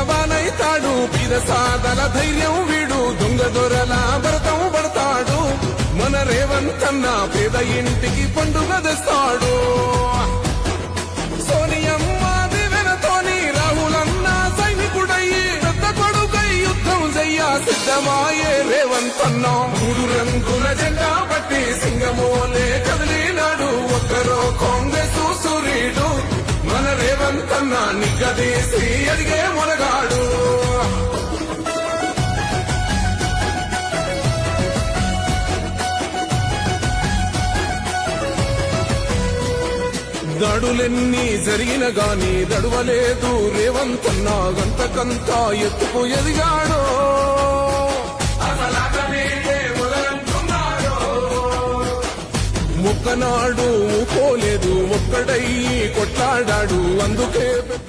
పేదవానైతాడు పీద సాదల ధైర్యం వీడు దొంగ దొరల భరతం పడతాడు మన రేవంతన్న పేద ఇంటికి పండుగ తెస్తాడు సోనియమ్మ దివెనతోని రాహులన్న సైనికుడయ్యి పెద్ద కొడుకై యుద్ధం చెయ్య సిద్ధమాయే రేవంతన్న మూడు రంగుల జెండా పట్టి సింగమోలే కదిలినాడు ఒక్కరో కాంగ్రెస్ సూర్యుడు మన రేవంతన్న నిగ్గదీసి అడిగే మొనగాడు దాడులెన్ని జరిగిన గాని దడువలేదు రేవంతన్న గంతకంతా ఎత్తుకు ఎదిగాడు మొక్కనాడు పోలేదు ఒక్కడై కొట్లాడాడు అందుకే పెద్ద